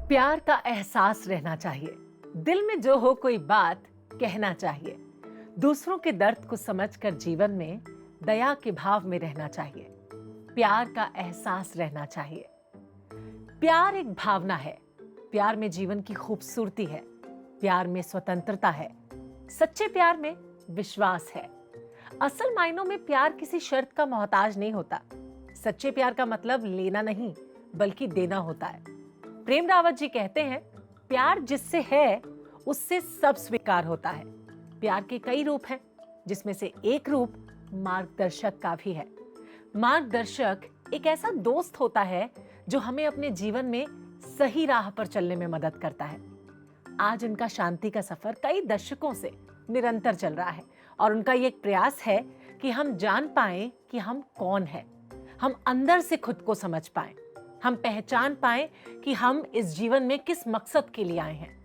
प्यार का एहसास रहना चाहिए। दिल में जो हो कोई बात कहना चाहिए। दूसरों के दर्द को समझकर जीवन में दया के भाव में रहना चाहिए। प्यार का एहसास रहना चाहिए। प्यार एक भावना है। प्यार में जीवन की खूबसूरती है। प्यार में स्वतंत्रता है। सच्चे प्यार में विश्वास है। असल मायनों में प्यार किसी शर्त का मोहताज नहीं होता। सच्चे प्यार का मतलब लेना नहीं बल्कि देना होता है। प्रेम रावत जी कहते हैं, प्यार जिससे है उससे सब स्वीकार होता है। प्यार के कई रूप हैं, जिसमें से एक रूप मार्गदर्शक का भी है। मार्गदर्शक एक ऐसा दोस्त होता है जो हमें अपने जीवन में सही राह पर चलने में मदद करता है। आज उनका शांति का सफर कई दशकों से निरंतर चल रहा है और उनका ये एक प्रयास है कि हम जान पाएं कि हम कौन हैं। हम अंदर से खुद को समझ पाएं। हम पहचान पाएं कि हम इस जीवन में किस मकसद के लिए आए हैं।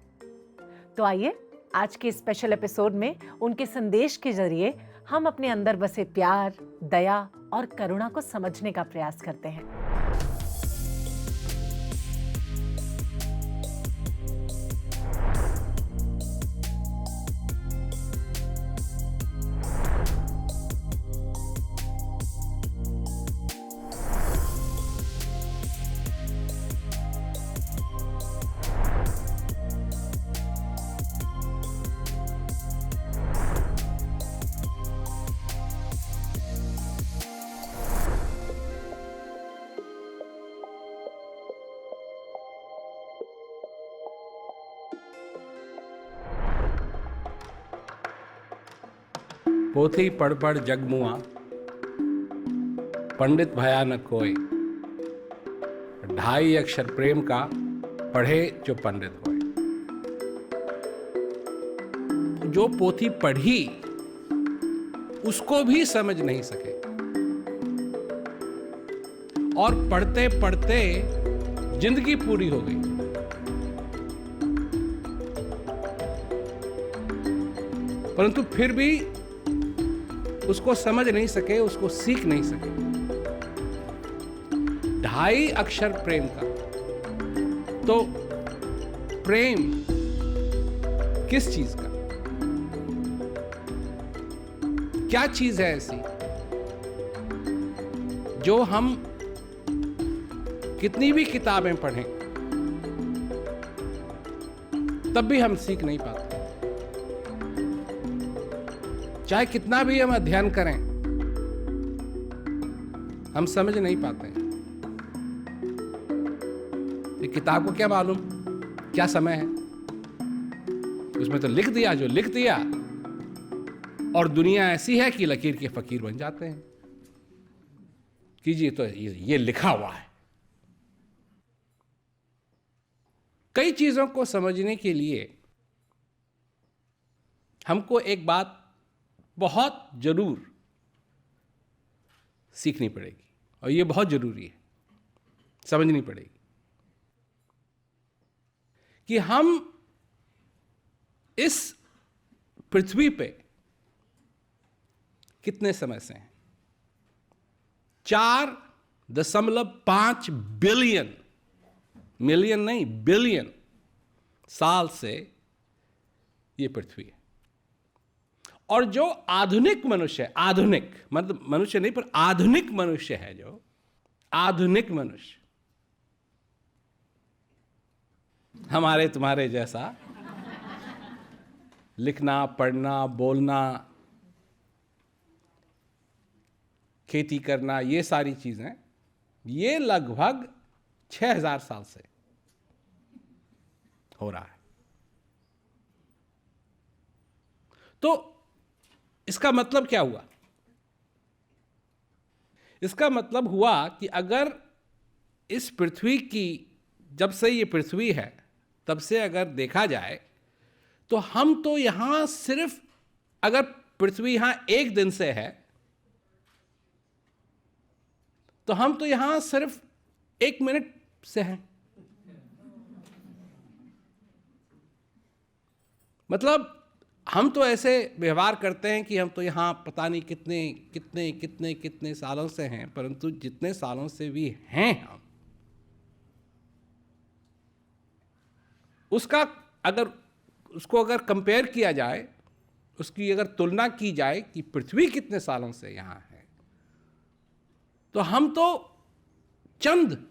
तो आइए आज के स्पेशल एपिसोड में उनके संदेश के जरिए हम अपने अंदर बसे प्यार, दया और करुणा को समझने का प्रयास करते हैं। पोथी पढ़ पढ़ जगमुआ, पंडित भया न कोय। 2.5 अक्षर प्रेम का, पढ़े जो पंडित होए। जो पोथी पढ़ी उसको भी समझ नहीं सके और पढ़ते पढ़ते जिंदगी पूरी हो गई। परंतु फिर भी उसको समझ नहीं सके, उसको सीख नहीं सके। 2.5 अक्षर प्रेम का। तो प्रेम किस चीज का, क्या चीज है ऐसी जो हम कितनी भी किताबें पढ़ें तब भी हम सीख नहीं पाते। चाहे कितना भी हम अध्ययन करें, हम समझ नहीं पाते। ये किताब को क्या मालूम क्या समय है, उसमें तो लिख दिया जो लिख दिया, और दुनिया ऐसी है कि लकीर के फकीर बन जाते हैं। कीजिए तो ये लिखा हुआ है। कई चीजों को समझने के लिए हमको एक बात बहुत जरूर सीखनी पड़ेगी, और ये बहुत जरूरी है, समझनी पड़ेगी कि हम इस पृथ्वी पे कितने समय से हैं। 4.5 बिलियन, मिलियन नहीं बिलियन साल से ये पृथ्वी है। और जो आधुनिक मनुष्य, आधुनिक मतलब मनुष्य नहीं पर आधुनिक मनुष्य है, जो आधुनिक मनुष्य हमारे तुम्हारे जैसा लिखना, पढ़ना, बोलना, खेती करना, ये सारी चीजें, ये लगभग 6000 साल से हो रहा है। तो इसका मतलब क्या हुआ? इसका मतलब हुआ कि अगर इस पृथ्वी की, जब से ये पृथ्वी है तब से अगर देखा जाए, तो हम तो यहां सिर्फ, अगर पृथ्वी यहां 1 दिन से है तो हम तो यहां सिर्फ 1 मिनट से हैं। मतलब हम तो ऐसे व्यवहार करते हैं कि हम तो यहाँ पता नहीं कितने कितने कितने कितने सालों से हैं, परंतु जितने सालों से भी हैं हम, अगर कंपेयर किया जाए, उसकी अगर तुलना की जाए कि पृथ्वी कितने सालों से यहां है, तो हम तो चंद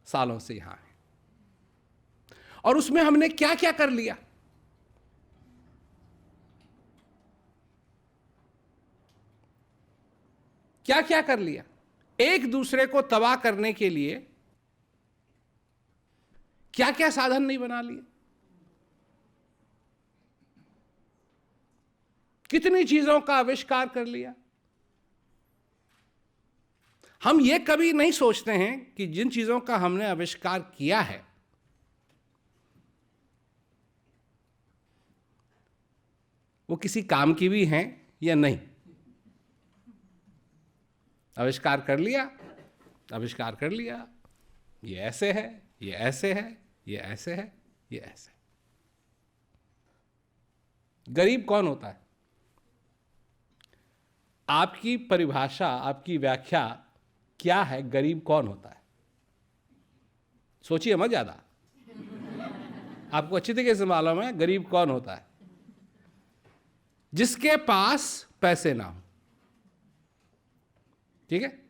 सालों से यहां हैं। और उसमें हमने क्या क्या कर लिया। क्या क्या कर लिया। एक दूसरे को तबाह करने के लिए क्या क्या साधन नहीं बना लिए। कितनी चीजों का आविष्कार कर लिया। हम ये कभी नहीं सोचते हैं कि जिन चीजों का हमने आविष्कार किया है वो किसी काम की भी हैं या नहीं। आविष्कार कर लिया, ये ऐसे है, ये ऐसे है, ये ऐसे है, ये ऐसे है। गरीब कौन होता है? आपकी परिभाषा, आपकी व्याख्या क्या है? गरीब कौन होता है? सोचिए मत ज्यादा, आपको अच्छी तरीके से मालूम है गरीब कौन होता है। जिसके पास पैसे ना हो। ठीक है?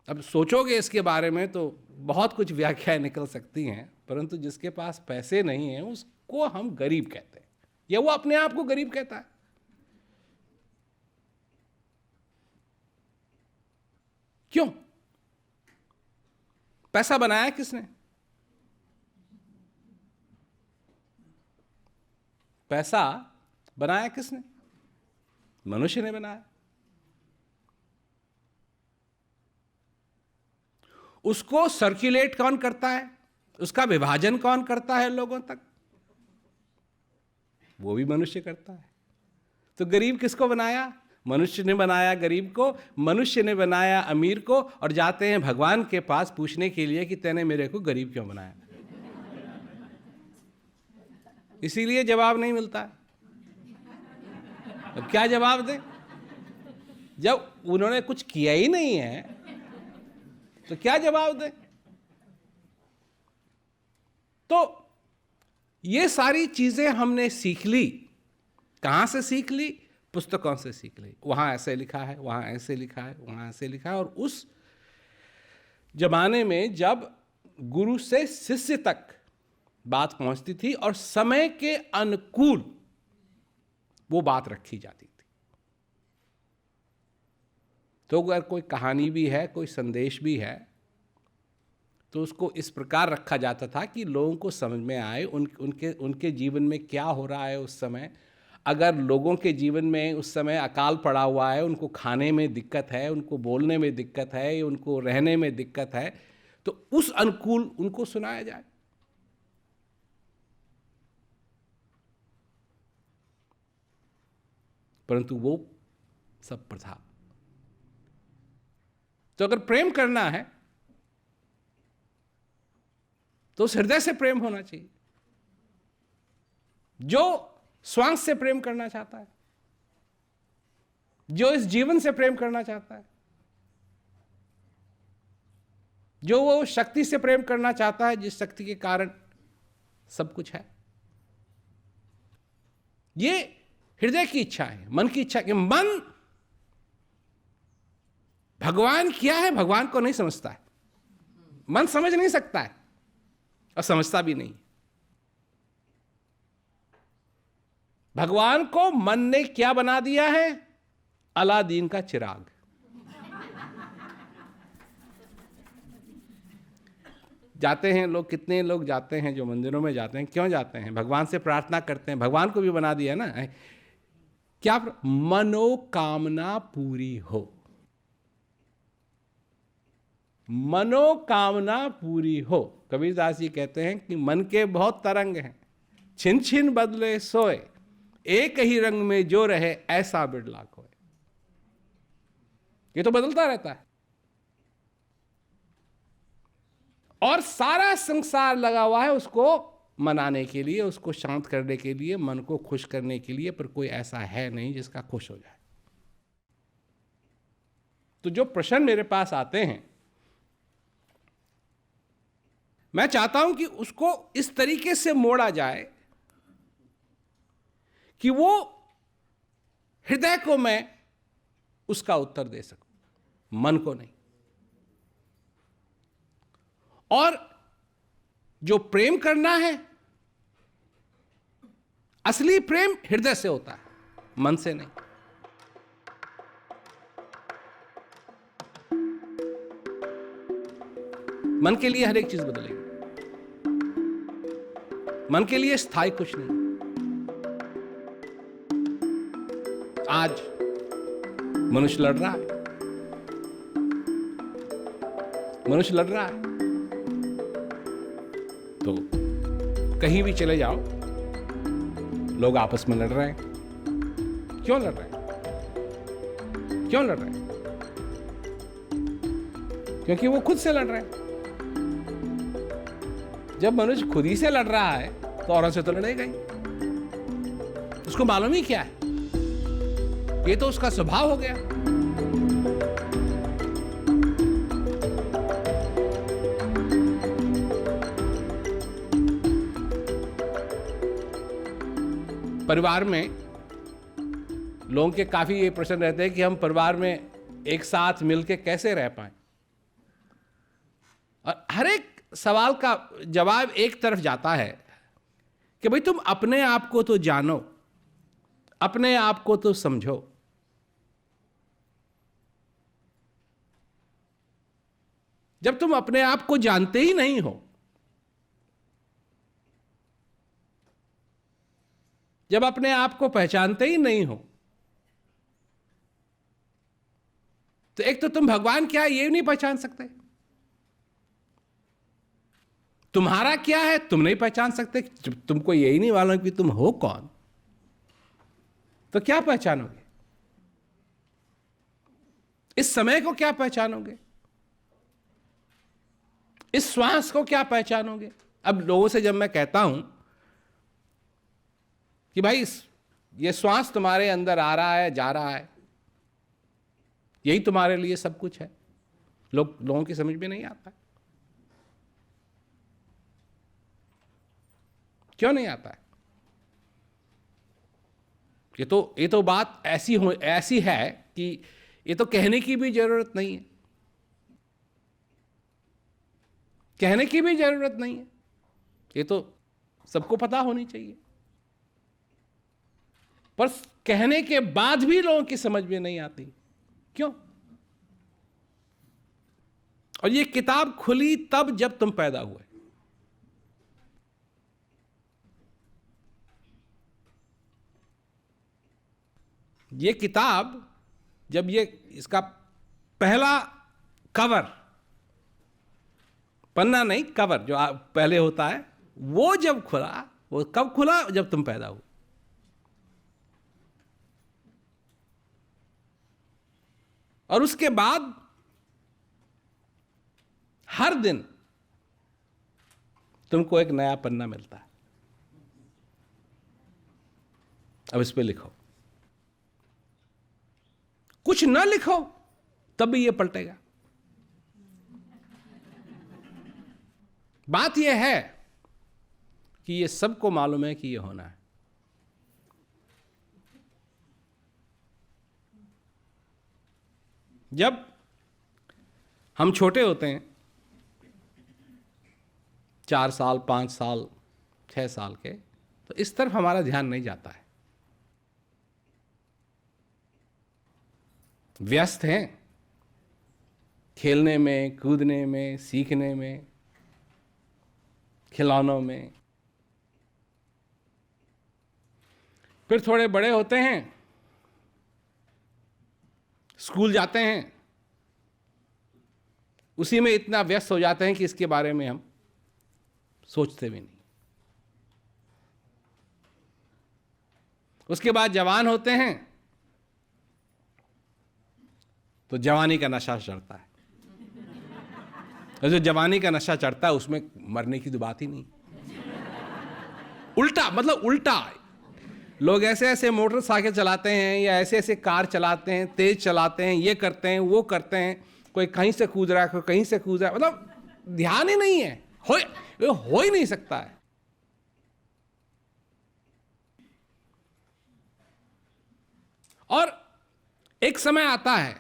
अब सोचोगे इसके बारे में तो बहुत कुछ व्याख्याएं निकल सकती हैं, परंतु जिसके पास पैसे नहीं है उसको हम गरीब कहते हैं, या वो अपने आप को गरीब कहता है। क्यों? पैसा बनाया किसने? पैसा बनाया किसने? मनुष्य ने बनाया। उसको सर्कुलेट कौन करता है? उसका विभाजन कौन करता है लोगों तक? वो भी मनुष्य करता है। तो गरीब किसको बनाया? मनुष्य ने बनाया गरीब को, मनुष्य ने बनाया अमीर को, और जाते हैं भगवान के पास पूछने के लिए कि तूने मेरे को गरीब क्यों बनाया। इसीलिए जवाब नहीं मिलता। अब क्या जवाब दें जब उन्होंने कुछ किया ही नहीं है, तो क्या जवाब दें? तो ये सारी चीजें हमने सीख ली। कहां से सीख ली? पुस्तकों से सीख ली। वहां ऐसे लिखा है, वहां ऐसे लिखा है, वहां ऐसे लिखा है। और उस जमाने में जब गुरु से शिष्य तक बात पहुंचती थी और समय के अनुकूल वो बात रखी जाती थी, तो अगर कोई कहानी भी है, कोई संदेश भी है, तो उसको इस प्रकार रखा जाता था कि लोगों को समझ में आए उनके जीवन में क्या हो रहा है उस समय। अगर लोगों के जीवन में उस समय अकाल पड़ा हुआ है, उनको खाने में दिक्कत है, उनको बोलने में दिक्कत है, उनको रहने में दिक्कत है, तो उस अनुकूल उनको सुनाया जाए। परंतु वो सब प्रथा। तो अगर प्रेम करना है तो उस हृदय से प्रेम होना चाहिए जो स्वांग से प्रेम करना चाहता है, जो इस जीवन से प्रेम करना चाहता है, जो वो शक्ति से प्रेम करना चाहता है जिस शक्ति के कारण सब कुछ है। ये हृदय की इच्छा है, मन की इच्छा। कि मन भगवान क्या है भगवान को नहीं समझता है। मन समझ नहीं सकता है और समझता भी नहीं। भगवान को मन ने क्या बना दिया है? अलादीन का चिराग। जाते हैं लोग, कितने लोग जाते हैं जो मंदिरों में जाते हैं। क्यों जाते हैं? भगवान से प्रार्थना करते हैं। भगवान को भी बना दिया ना, क्या? मनोकामना पूरी हो। मनोकामना पूरी हो। कबीरदास जी कहते हैं कि मन के बहुत तरंग हैं, छिन छिन बदले सोए, एक ही रंग में जो रहे ऐसा बिरला कोई। ये तो बदलता रहता है। और सारा संसार लगा हुआ है उसको मनाने के लिए, उसको शांत करने के लिए, मन को खुश करने के लिए, पर कोई ऐसा है नहीं जिसका खुश हो जाए। तो जो प्रश्न मेरे पास आते हैं मैं चाहता हूं कि उसको इस तरीके से मोड़ा जाए कि वो हृदय को मैं उसका उत्तर दे सकूं, मन को नहीं। और जो प्रेम करना है, असली प्रेम हृदय से होता है, मन से नहीं। मन के लिए हर एक चीज बदलेगी, मन के लिए स्थायी कुछ नहीं। आज मनुष्य लड़ रहा है, मनुष्य लड़ रहा है, तो कहीं भी चले जाओ लोग आपस में लड़ रहे हैं। क्यों लड़ रहे हैं? क्यों लड़ रहे हैं? क्योंकि वो खुद से लड़ रहे हैं। जब मनुष्य खुद ही से लड़ रहा है तो औरों से तो लड़ेगा ही। उसको मालूम ही क्या है, ये तो उसका स्वभाव हो गया। परिवार में लोगों के काफी ये प्रश्न रहते हैं कि हम परिवार में एक साथ मिलकर कैसे रह पाएं, और हर एक सवाल का जवाब एक तरफ जाता है कि भाई तुम अपने आप को तो जानो, अपने आप को तो समझो। जब तुम अपने आप को जानते ही नहीं हो, जब अपने आप को पहचानते ही नहीं हो, तो एक तो तुम भगवान क्या है ये नहीं पहचान सकते, तुम्हारा क्या है तुम नहीं पहचान सकते, तुमको यही नहीं मालूम कि तुम हो कौन, तो क्या पहचानोगे? इस समय को क्या पहचानोगे? इस श्वास को क्या पहचानोगे? अब लोगों से जब मैं कहता हूं कि भाई ये श्वास तुम्हारे अंदर आ रहा है, जा रहा है, यही तुम्हारे लिए सब कुछ है, लोगों की समझ में नहीं आता। क्यों नहीं आता है? ये तो बात ऐसी है कि ये तो कहने की भी जरूरत नहीं है, कहने की भी जरूरत नहीं है, ये तो सबको पता होनी चाहिए। पर कहने के बाद भी लोगों की समझ में नहीं आती, क्यों? और ये किताब खुली तब जब तुम पैदा हुए। ये किताब जब इसका पहला कवर, पन्ना नहीं कवर जो पहले होता है, वो जब खुला, वो कब खुला? जब तुम पैदा हुए। और उसके बाद हर दिन तुमको एक नया पन्ना मिलता है। अब इस पे लिखो, कुछ ना लिखो तब भी ये पलटेगा। बात यह है कि ये सबको मालूम है कि ये होना है। जब हम छोटे होते हैं, 4 साल, 5 साल, 6 साल के, तो इस तरफ हमारा ध्यान नहीं जाता है। व्यस्त हैं खेलने में, कूदने में, सीखने में, खिलौनों में। फिर थोड़े बड़े होते हैं, स्कूल जाते हैं, उसी में इतना व्यस्त हो जाते हैं कि इसके बारे में हम सोचते भी नहीं। उसके बाद जवान होते हैं तो जवानी का नशा चढ़ता है, और जो जवानी का नशा चढ़ता है उसमें मरने की तो बात ही नहीं। उल्टा, मतलब उल्टा, लोग ऐसे ऐसे मोटरसाइकिल चलाते हैं या ऐसे ऐसे कार चलाते हैं, तेज चलाते हैं, ये करते हैं, वो करते हैं, कोई कहीं से कूद रहा है, कोई कहीं से कूद रहा है, मतलब ध्यान ही नहीं है। हो ही नहीं सकता है। और एक समय आता है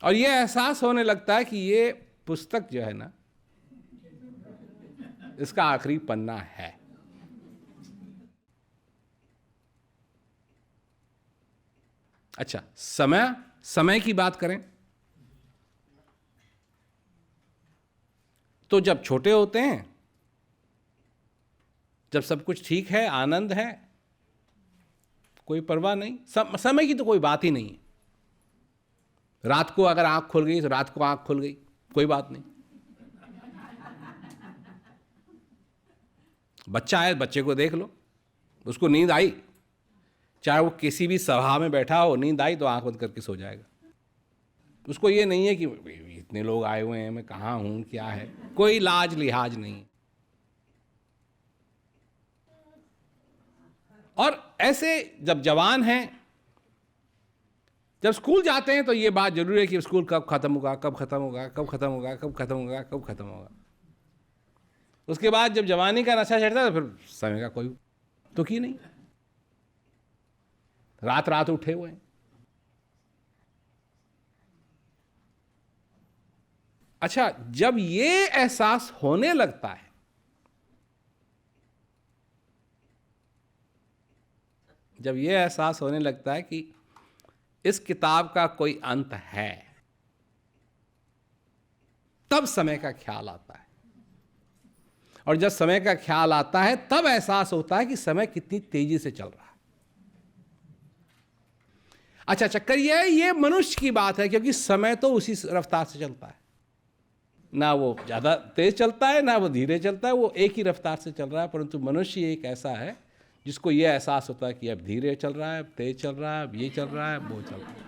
और ये एहसास होने लगता है कि ये पुस्तक जो है ना, इसका आखिरी पन्ना है। अच्छा, समय की बात करें तो जब छोटे होते हैं, जब सब कुछ ठीक है, आनंद है, कोई परवाह नहीं, समय की तो कोई बात ही नहीं है। रात को अगर आंख खुल गई तो रात को आंख खुल गई, कोई बात नहीं। बच्चा है, बच्चे को देख लो, उसको नींद आई, चाहे वो किसी भी सभा में बैठा हो, नींद आई तो आंख बंद करके सो जाएगा। उसको ये नहीं है कि इतने लोग आए हुए हैं, मैं कहाँ हूं, क्या है, कोई लाज लिहाज नहीं। और ऐसे जब जवान हैं, जब स्कूल जाते हैं तो ये बात जरूर है कि स्कूल कब खत्म होगा, कब खत्म होगा, कब खत्म होगा, कब खत्म होगा, कब खत्म होगा। उसके बाद जब जवानी का नशा चढ़ता है तो फिर समय का कोई तो की नहीं, रात रात उठे हुए हैं। अच्छा, जब ये एहसास होने लगता है, जब ये एहसास होने लगता है कि इस किताब का कोई अंत है, तब समय का ख्याल आता है। और जब समय का ख्याल आता है तब एहसास होता है कि समय कितनी तेजी से चल रहा है। अच्छा, चक्कर यह है, ये मनुष्य की बात है, क्योंकि समय तो उसी रफ्तार से चलता है, ना वो ज्यादा तेज चलता है ना वो धीरे चलता है, वो एक ही रफ्तार से चल रहा है। परंतु मनुष्य एक ऐसा है जिसको यह एहसास होता है कि अब धीरे चल रहा है, अब तेज चल रहा है, अब ये चल रहा है, वो चल रहा है।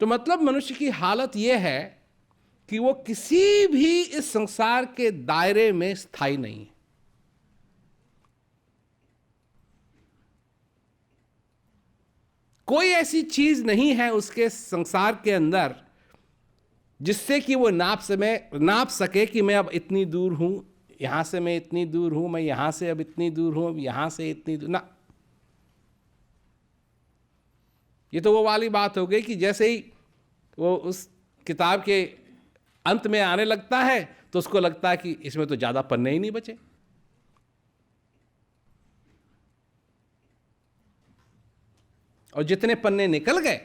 तो मतलब मनुष्य की हालत यह है कि वो किसी भी इस संसार के दायरे में स्थायी नहीं है। कोई ऐसी चीज नहीं है उसके संसार के अंदर जिससे कि वो नाप सके कि मैं अब इतनी दूर हूं, यहां से मैं इतनी दूर हूं, मैं यहां से अब इतनी दूर हूं, अब यहां से इतनी दूर ना। ये तो वो वाली बात हो गई कि जैसे ही वो उस किताब के अंत में आने लगता है तो उसको लगता है कि इसमें तो ज्यादा पन्ने ही नहीं बचे। और जितने पन्ने निकल गए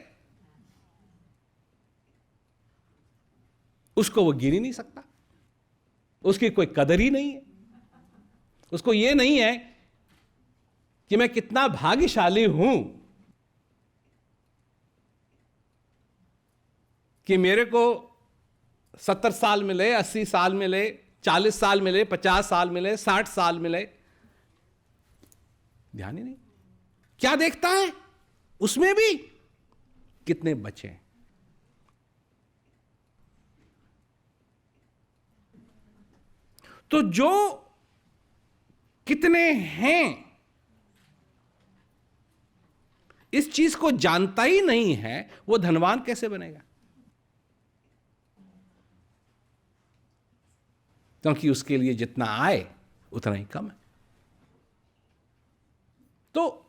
उसको वो गिन ही नहीं सकता, उसकी कोई कदर ही नहीं है। उसको ये नहीं है कि मैं कितना भाग्यशाली हूं कि मेरे को 70 साल मिले, 80 साल मिले, 40 साल मिले, 50 साल मिले, 60 साल मिले। ध्यान ही नहीं। क्या देखता है उसमें भी कितने बचे। तो जो कितने हैं इस चीज को जानता ही नहीं है, वो धनवान कैसे बनेगा? क्योंकि उसके लिए जितना आए उतना ही कम है। तो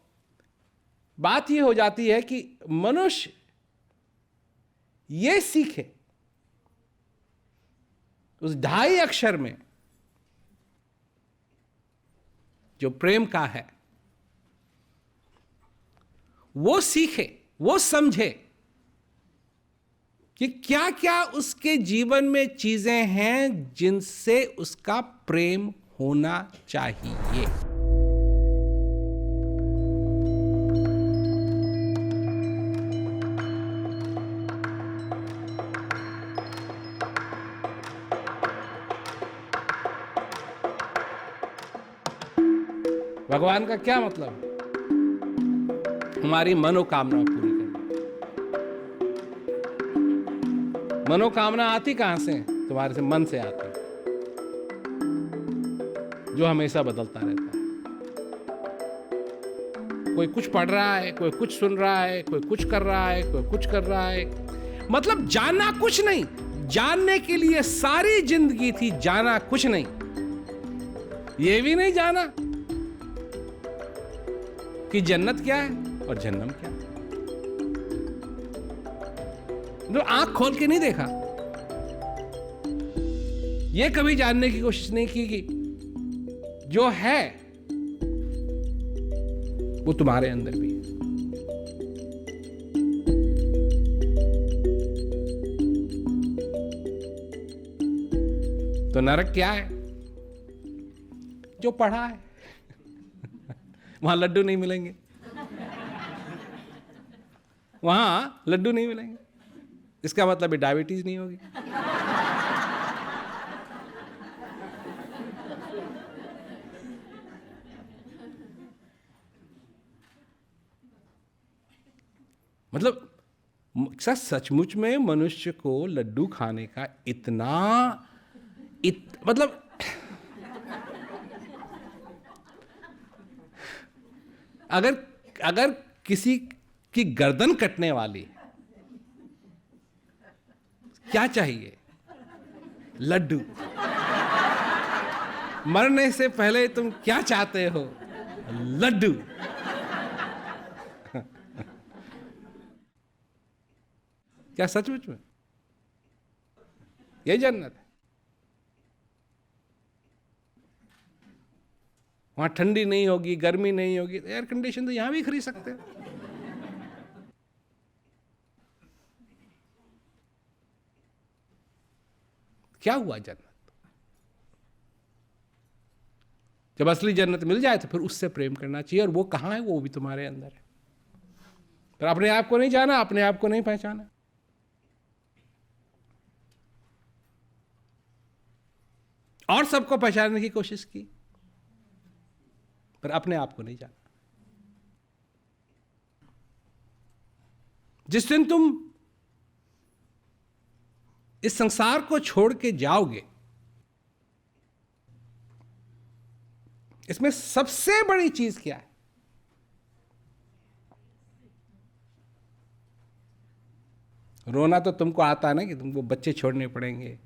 बात यह हो जाती है कि मनुष्य यह सीखे उस 2.5 अक्षर में जो प्रेम का है, वो सीखे, वो समझे कि क्या क्या उसके जीवन में चीजें हैं जिनसे उसका प्रेम होना चाहिए। भगवान का क्या मतलब? हमारी मनोकामना पूरी करना। मनोकामना आती कहां से? तुम्हारे से मन से आती, जो हमेशा बदलता रहता है। कोई कुछ पढ़ रहा है, कोई कुछ सुन रहा है, कोई कुछ कर रहा है, कोई कुछ कर रहा है। मतलब जाना कुछ नहीं, जानने के लिए सारी जिंदगी थी, जाना कुछ नहीं। ये भी नहीं जाना कि जन्नत क्या है और जहन्नम क्या है। तो आंख खोल के नहीं देखा, ये कभी जानने की कोशिश नहीं की कि जो है वो तुम्हारे अंदर भी है। तो नरक क्या है? जो पढ़ा है वहां लड्डू नहीं मिलेंगे, वहां लड्डू नहीं मिलेंगे। इसका मतलब डायबिटीज नहीं होगी। मतलब सचमुच में मनुष्य को लड्डू खाने का इतना मतलब अगर किसी की गर्दन कटने वाली क्या चाहिए? लड्डू। मरने से पहले तुम क्या चाहते हो? लड्डू। क्या सचमुच में यही जन्नत है? वहां ठंडी नहीं होगी, गर्मी नहीं होगी, एयर कंडीशन तो यहां भी खरीद सकते हैं। क्या हुआ जन्नत? जब असली जन्नत मिल जाए तो फिर उससे प्रेम करना चाहिए, और वो कहां है? वो भी तुम्हारे अंदर है। पर अपने आप को नहीं जाना, अपने आप को नहीं पहचाना। और सबको पहचानने की कोशिश की, पर अपने आप को नहीं जाना। जिस दिन तुम इस संसार को छोड़ के जाओगे, इसमें सबसे बड़ी चीज क्या है? रोना तो तुमको आता है ना, कि तुमको बच्चे छोड़ने पड़ेंगे,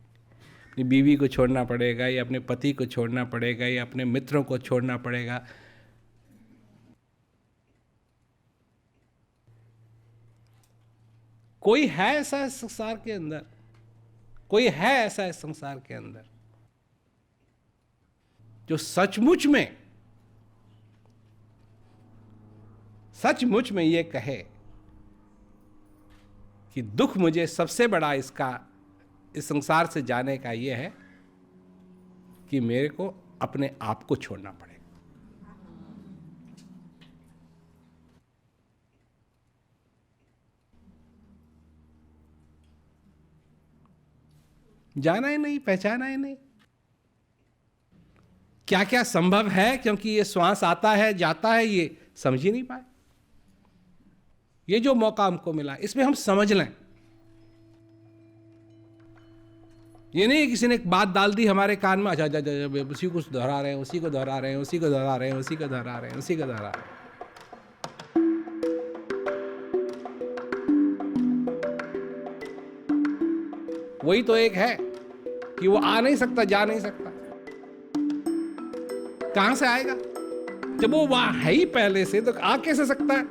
अपनी बीवी को छोड़ना पड़ेगा, या अपने पति को छोड़ना पड़ेगा, या अपने मित्रों को छोड़ना पड़ेगा। कोई है ऐसा इस संसार के अंदर? कोई है ऐसा इस संसार के अंदर जो सचमुच में ये कहे कि दुख मुझे सबसे बड़ा इस संसार से जाने का ये है कि मेरे को अपने आप को छोड़ना पड़ेगा। जाना ही नहीं, पहचाना ही नहीं। क्या क्या संभव है, क्योंकि ये श्वास आता है जाता है, ये समझ ही नहीं पाए। ये जो मौका हमको मिला, इसमें हम समझ लें। ये नहीं किसी ने एक बात डाल दी हमारे कान में, अच्छा उसी को दोहरा रहे हैं, उसी को दोहरा रहे हैं, उसी को दोहरा रहे हैं, उसी को दोहरा रहे हैं, उसी को दोहरा रहे हैं। वही तो एक है कि वो आ नहीं सकता, जा नहीं सकता। कहां से आएगा? जब वो वहां है ही पहले से, तो आ कैसे सकता है?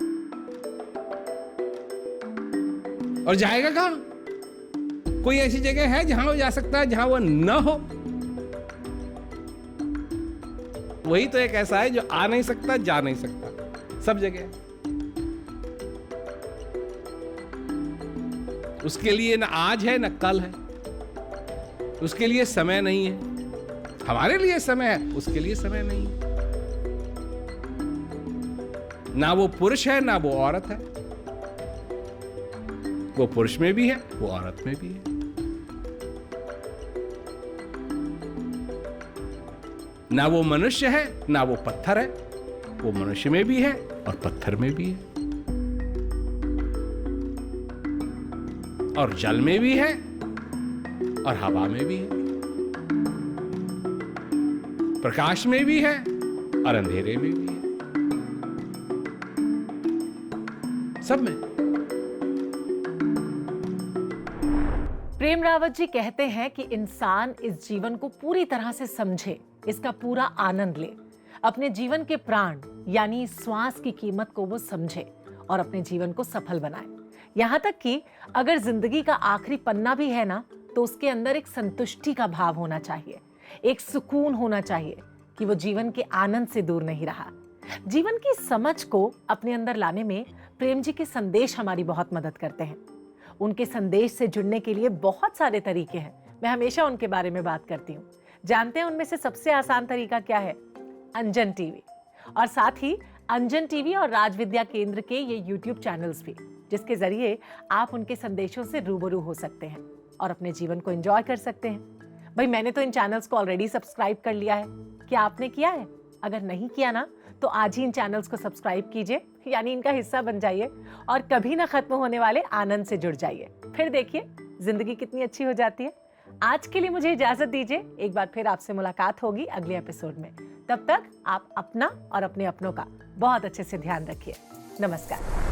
और जाएगा कहां? कोई ऐसी जगह है जहां वो जा सकता है जहां वो न हो? वही तो एक ऐसा है जो आ नहीं सकता, जा नहीं सकता, सब जगह। उसके लिए न आज है न कल है, उसके लिए समय नहीं है। हमारे लिए समय है, उसके लिए समय नहीं है। ना वो पुरुष है ना वो औरत है। वो पुरुष में भी है, वो औरत में भी है। ना वो मनुष्य है ना वो पत्थर है। वो मनुष्य में भी है और पत्थर में भी है, और जल में भी है और हवा में भी है, प्रकाश में भी है और अंधेरे में भी है। सब में। प्रेम रावत जी कहते हैं कि इंसान इस जीवन को पूरी तरह से समझे, इसका पूरा आनंद ले, अपने जीवन के प्राण यानी श्वास की कीमत को वो समझे और अपने जीवन को सफल बनाए। यहाँ तक कि अगर जिंदगी का आखिरी पन्ना भी है ना, तो उसके अंदर एक संतुष्टि का भाव होना चाहिए, एक सुकून होना चाहिए कि वो जीवन के आनंद से दूर नहीं रहा। जीवन की समझ को अपने अंदर लाने में प्रेम जी के संदेश हमारी बहुत मदद करते हैं। उनके संदेश से जुड़ने के लिए बहुत सारे तरीके हैं, मैं हमेशा उनके बारे में बात करती हूँ। जानते हैं उनमें से सबसे आसान तरीका क्या है? अंजन टीवी, और साथ ही अंजन टीवी और राज विद्या केंद्र के ये यूट्यूब चैनल्स भी, जिसके जरिए आप उनके संदेशों से रूबरू हो सकते हैं और अपने जीवन को एंजॉय कर सकते हैं। भाई मैंने तो इन चैनल्स को ऑलरेडी सब्सक्राइब कर लिया है, क्या आपने किया है? अगर नहीं किया ना, तो आज ही इन चैनल्स को सब्सक्राइब कीजिए, यानी इनका हिस्सा बन जाइए और कभी ना खत्म होने वाले आनंद से जुड़ जाइए। फिर देखिए जिंदगी कितनी अच्छी हो जाती है। आज के लिए मुझे इजाजत दीजिए, एक बार फिर आपसे मुलाकात होगी अगले एपिसोड में। तब तक आप अपना और अपने अपनों का बहुत अच्छे से ध्यान रखिए। नमस्कार।